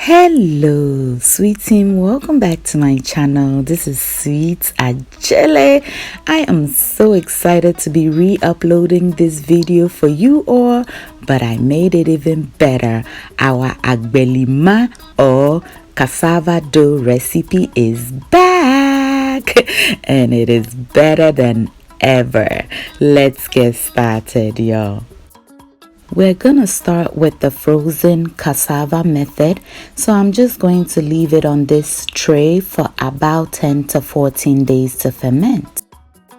Hello sweet team, welcome back to my channel. This is Sweet Ajele. I am so excited to be re-uploading this video for you all, but I made it even better. Our Agbelima or cassava dough recipe is back and it is better than ever. Let's get started, y'all. We're gonna start with the frozen cassava method, so I'm just going to leave it on this tray for about 10 to 14 days to ferment.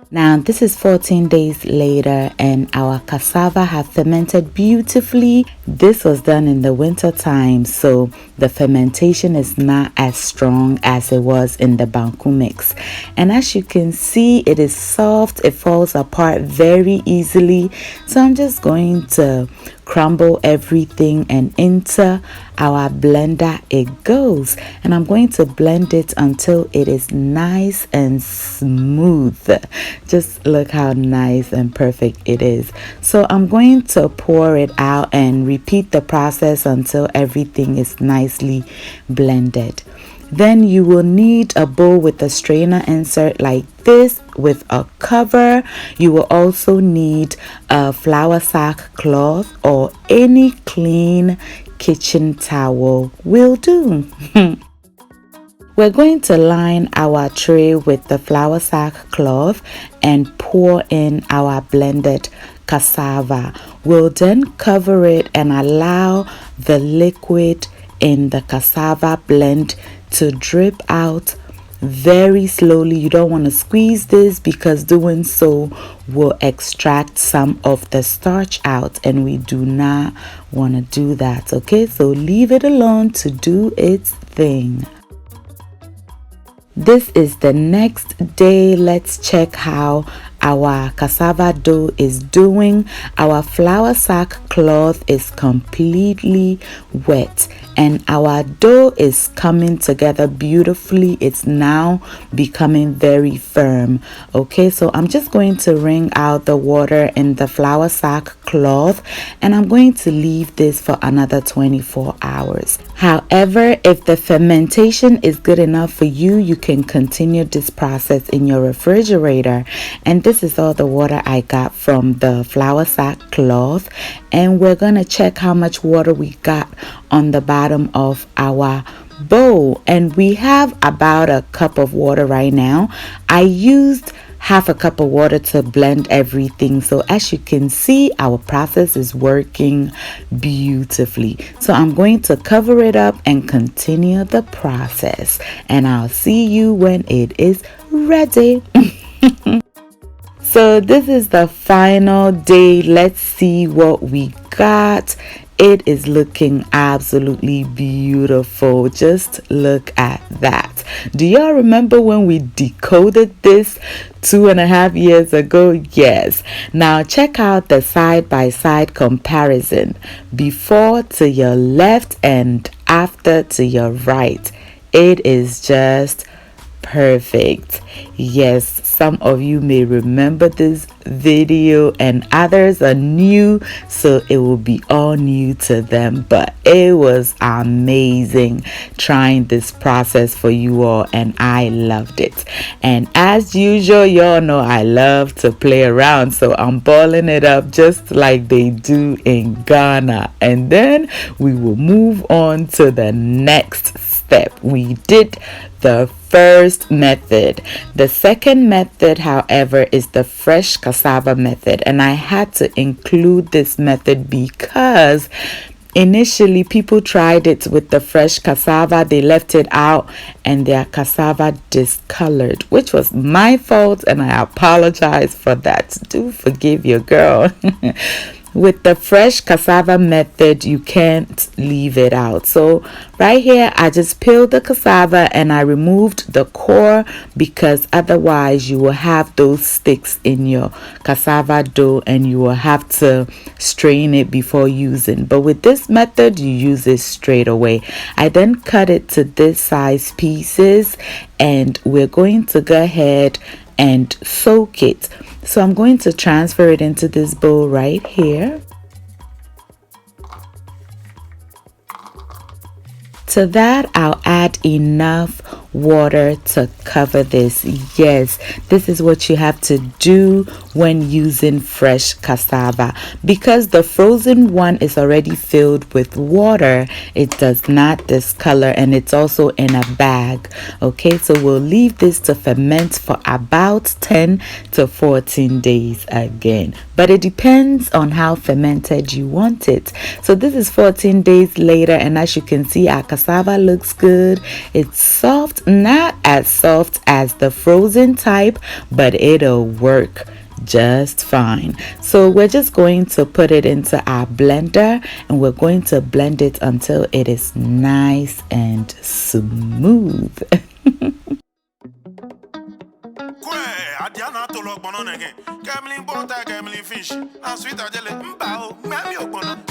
Now this is 14 days later and our cassava have fermented beautifully. This was done in the winter time, so the fermentation is not as strong as it was in the banku mix. And as you can see, it is soft, it falls apart very easily. So I'm just going to crumble everything and into our blender it goes, and I'm going to blend it until it is nice and smooth. Just look how nice and perfect it is. So I'm going to pour it out and repeat the process until everything is nicely blended. Then you will need a bowl with a strainer insert like this with a cover. You will also need a flour sack cloth or any clean kitchen towel will do. We're going to line our tray with the flour sack cloth and pour in our blended cassava. We'll then cover it and allow the liquid in the cassava blend to drip out very slowly. You don't want to squeeze this because doing so will extract some of the starch out, and we do not want to do that. Okay, so leave it alone to do its thing. This is the next day. Let's check how our cassava dough is doing. Our flour sack cloth is completely wet and our dough is coming together beautifully. It's now becoming very firm. Okay, so I'm just going to wring out the water in the flour sack cloth and I'm going to leave this for another 24 hours. However, if the fermentation is good enough for you, you can continue this process in your refrigerator. And this is all the water I got from the flour sack cloth, and we're gonna check how much water we got on the bottom of our bowl, and we have about a cup of water right now. I used half a cup of water to blend everything, so as you can see, our process is working beautifully. So I'm going to cover it up and continue the process, and I'll see you when it is ready. So this is the final day. Let's see what we got. It is looking absolutely beautiful. Just look at that. Do y'all remember when we decoded this 2.5 years ago? Yes. Now check out the side-by-side comparison. Before to your left and after to your right. It is just perfect. Yes, some of you may remember this video and others are new, so it will be all new to them, but it was amazing trying this process for you all and I loved it. And as usual, y'all know I love to play around, so I'm balling it up just like they do in Ghana, and then we will move on to the next step. We did the first method. The second method, however, is the fresh cassava method, and I had to include this method because initially people tried it with the fresh cassava, they left it out and their cassava discolored, which was my fault and I apologize for that. Do forgive your girl. With the fresh cassava method, you can't leave it out. So right here, I just peeled the cassava and I removed the core because otherwise you will have those sticks in your cassava dough and you will have to strain it before using. But with this method, you use it straight away. I then cut it to this size pieces and we're going to go ahead and soak it. So I'm going to transfer it into this bowl right here. To that, I'll add enough water to cover this. Yes, this is what you have to do when using fresh cassava. Because the frozen one is already filled with water, it does not discolor, and it's also in a bag. Okay, so we'll leave this to ferment for about 10 to 14 days again. But it depends on how fermented you want it. So this is 14 days later, and as you can see, our cassava looks good. It's soft, not as soft as the frozen type, but it'll work just fine. So we're just going to put it into our blender, and we're going to blend it until it is nice and smooth.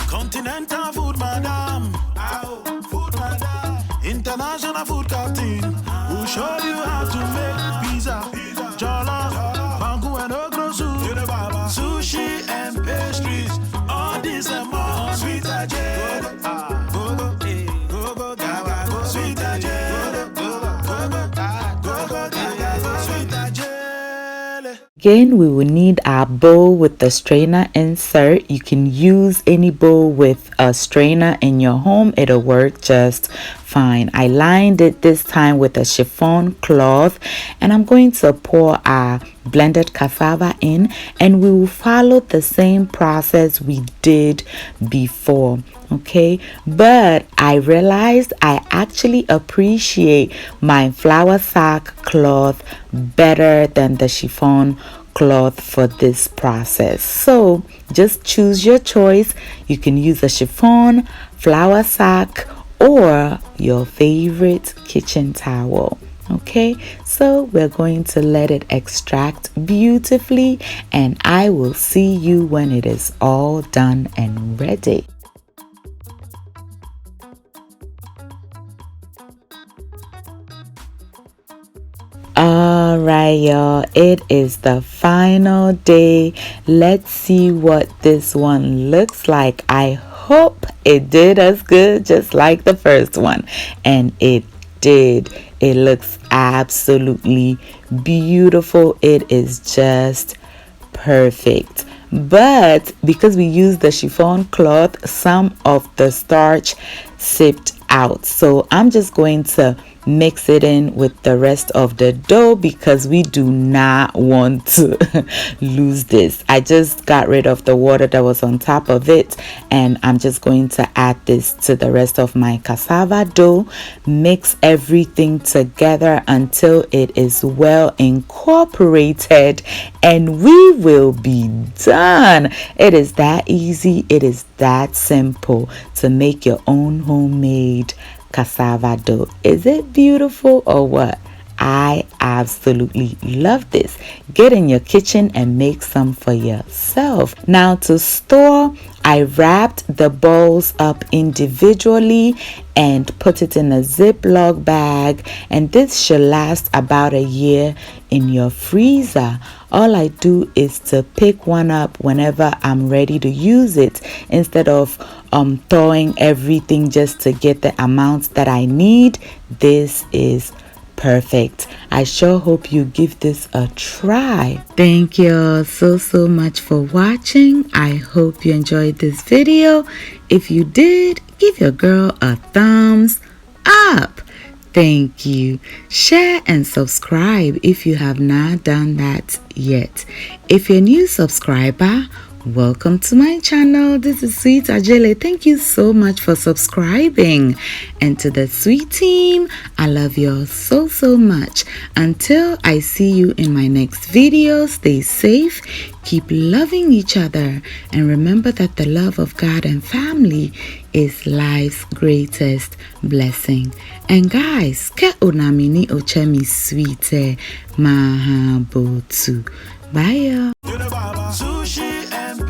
Continental food, madam. International food captain. We'll show you how to make pizza, jollof, mango and okra soup, sushi and pastries. All this and more. Sweet Ajay. Go go, go go, gaga, go. Sweet Ajay. Go go, gaga, go. Sweet Ajay. Again, we will need our bowl with the strainer insert. You can use any bowl with a strainer in your home. It'll work just fine. I lined it this time with a chiffon cloth, and I'm going to pour our blended cassava in, and we will follow the same process we did before. Okay, but I realized I actually appreciate my flour sack cloth better than the chiffon cloth for this process. So just choose your choice. You can use a chiffon, flour sack, or your favorite kitchen towel. Okay, so we're going to let it extract beautifully, and I will see you when it is all done and ready. All right, y'all, it is the final day. Let's see what this one looks like. I hope it did as good just like the first one, and it did. It looks absolutely beautiful. It is just perfect. But because we used the chiffon cloth, some of the starch seeped out. So I'm just going to mix it in with the rest of the dough because we do not want to lose this. I just got rid of the water that was on top of it, and I'm just going to add this to the rest of my cassava dough. Mix everything together until it is well incorporated, and we will be done. It is that easy. It is that simple to make your own homemade cassava dough. Is it beautiful or what? I absolutely love this. Get in your kitchen and make some for yourself. Now to store, I wrapped the bowls up individually and put it in a Ziploc bag, and this should last about a year in your freezer. All I do is to pick one up whenever I'm ready to use it, instead of thawing everything just to get the amounts that I need. This is perfect. I sure hope you give this a try. Thank you so much for watching. I hope you enjoyed this video. If you did, give your girl a thumbs up. Thank you. Share and subscribe if you have not done that yet. If you're a new subscriber, welcome to my channel. This is Sweet Ajele. Thank you so much for subscribing. And to the sweet team, I love you all so much. Until I see you in my next video, stay safe, keep loving each other, and remember that the love of God and family is life's greatest blessing. And guys, ke unamini ochemi sweet mahabotu. Bye y'all. Sushi and